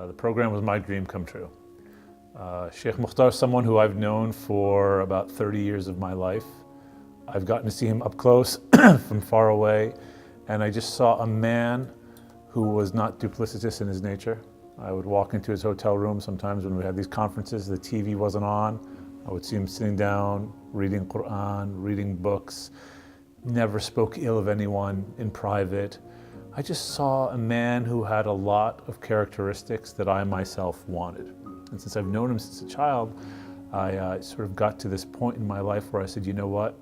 The program was my dream come true. Sheikh Mukhtar is someone who I've known for about 30 years of my life. I've gotten to see him up close from far away, and I just saw a man who was not duplicitous in his nature. I would walk into his hotel room sometimes when we had these conferences, the TV wasn't on. I would see him sitting down, reading Quran, reading books, never spoke ill of anyone in private. I just saw a man who had a lot of characteristics that I myself wanted. And since I've known him since a child, I sort of got to this point in my life where I said, you know what?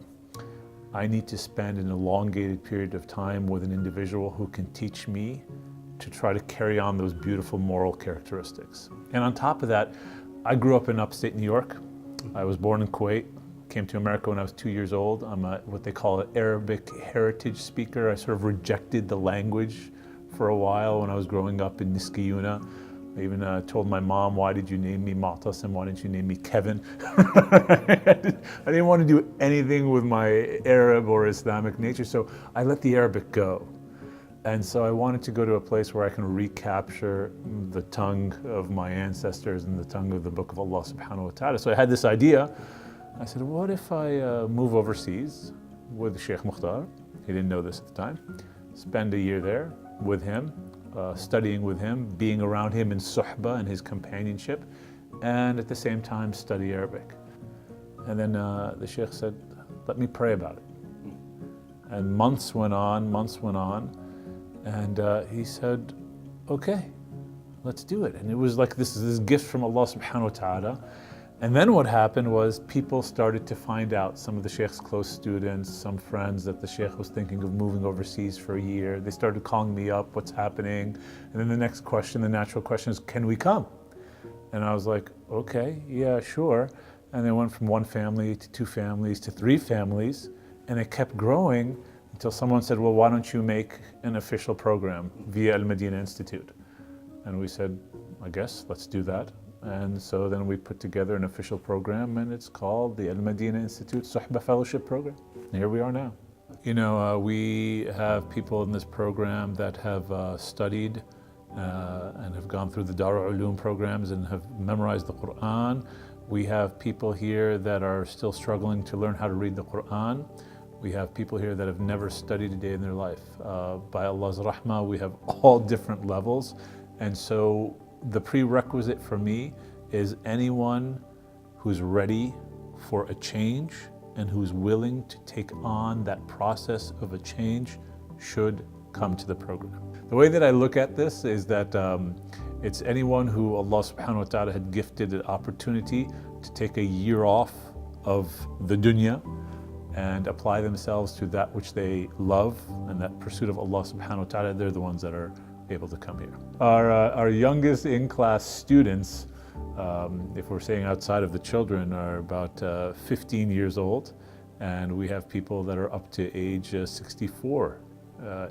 I need to spend an elongated period of time with an individual who can teach me to try to carry on those beautiful moral characteristics. And on top of that, I grew up in upstate New York. I was born in Kuwait, came to America when I was 2 years old. I'm what they call an Arabic heritage speaker. I sort of rejected the language for a while when I was growing up in Niskayuna. I even told my mom, why did you name me Moutasem? Why didn't you name me Kevin? I didn't want to do anything with my Arab or Islamic nature, so I let the Arabic go. And so I wanted to go to a place where I can recapture the tongue of my ancestors and the tongue of the Book of Allah subhanahu wa ta'ala. So I had this idea. I said, what if I move overseas with Sheikh Mukhtar? He didn't know this at the time. Spend a year there with him, studying with him, being around him in suhba and his companionship, and at the same time study Arabic. And then the Sheikh said, let me pray about it. And months went on, and he said, okay, let's do it. And it was like this gift from Allah subhanahu wa ta'ala. And then what happened was people started to find out, some of the Sheikh's close students, some friends, that the Sheikh was thinking of moving overseas for a year. They started calling me up, what's happening? And then the next question, the natural question is, can we come? And I was like, okay, yeah, sure. And they went from one family to two families to three families, and it kept growing until someone said, well, why don't you make an official program via Al-Madina Institute? And we said, I guess, let's do that. And so then we put together an official program, and it's called the Al-Madina Institute Suhba Fellowship Program. And here we are now. You know, we have people in this program that have studied and have gone through the Darul Uloom programs and have memorized the Quran. We have people here that are still struggling to learn how to read the Quran. We have people here that have never studied a day in their life. By Allah's rahmah, we have all different levels. And so the prerequisite for me is anyone who's ready for a change and who's willing to take on that process of a change should come to the program. The way that I look at this is that it's anyone who Allah subhanahu wa ta'ala had gifted an opportunity to take a year off of the dunya and apply themselves to that which they love and that pursuit of Allah subhanahu wa ta'ala. They're the ones that are able to come here. Our youngest in-class students, if we're saying outside of the children, are about 15 years old, and we have people that are up to age 64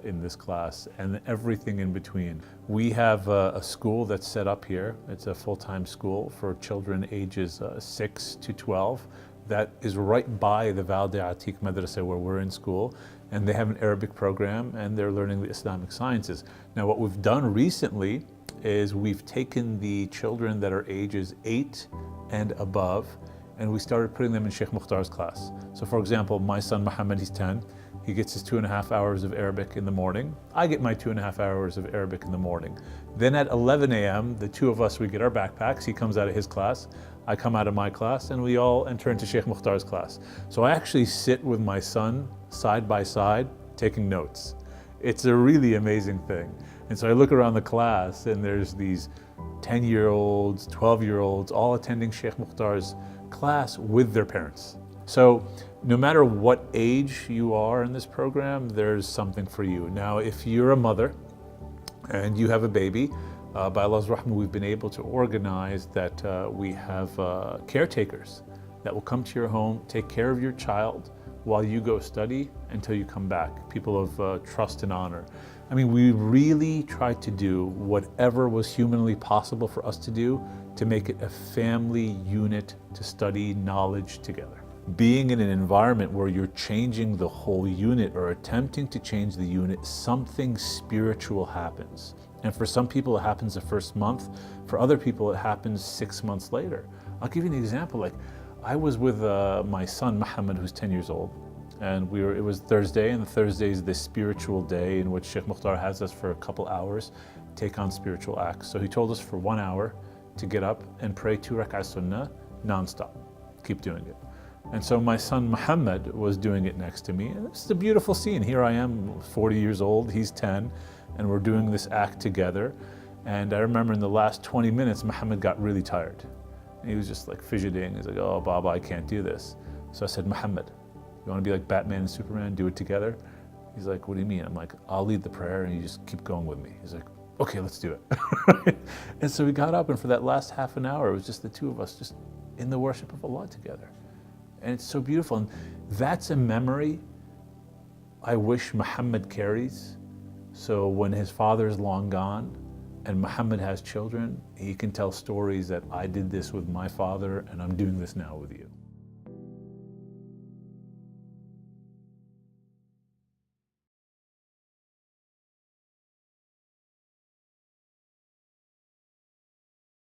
in this class, and everything in between. We have a school that's set up here. It's a full-time school for children ages 6 to 12 that is right by the Valde Atiq Madrasa where we're in school. And they have an Arabic program, and they're learning the Islamic sciences. Now, what we've done recently is we've taken the children that are ages 8 and above, and we started putting them in Sheikh Mukhtar's class. So for example, my son Muhammad, he's 10. He gets his 2.5 hours of Arabic in the morning. I get my 2.5 hours of Arabic in the morning. Then at 11 a.m., the two of us, we get our backpacks. He comes out of his class, I come out of my class, and we all enter into Sheikh Mukhtar's class. So I actually sit with my son side by side, taking notes. It's a really amazing thing. And so I look around the class, and there's these 10-year-olds, 12-year-olds, all attending Sheikh Mukhtar's class with their parents. So no matter what age you are in this program, there's something for you. Now, if you're a mother and you have a baby, by Allah's rahmah, we've been able to organize that we have caretakers that will come to your home, take care of your child while you go study until you come back, people of trust and honor. I mean, we really tried to do whatever was humanly possible for us to do to make it a family unit to study knowledge together. Being in an environment where you're changing the whole unit or attempting to change the unit, something spiritual happens. And for some people, it happens the first month. For other people, it happens 6 months later. I'll give you an example. Like, I was with my son, Muhammad, who's 10 years old. And it was Thursday, and the Thursday is this spiritual day in which Sheikh Mukhtar has us for a couple hours take on spiritual acts. So he told us for 1 hour to get up and pray 2 rak'ah sunnah non-stop. Keep doing it. And so my son Muhammad was doing it next to me. And it's a beautiful scene. Here I am, 40 years old, he's 10, and we're doing this act together. And I remember in the last 20 minutes, Muhammad got really tired. And he was just like fidgeting. He's like, oh, Baba, I can't do this. So I said, Muhammad, you want to be like Batman and Superman, do it together? He's like, what do you mean? I'm like, I'll lead the prayer and you just keep going with me. He's like, okay, let's do it. And so we got up, and for that last half an hour, it was just the two of us just in the worship of Allah together. And it's so beautiful. And that's a memory I wish Muhammad carries. So when his father is long gone and Muhammad has children, he can tell stories that I did this with my father and I'm doing this now with you.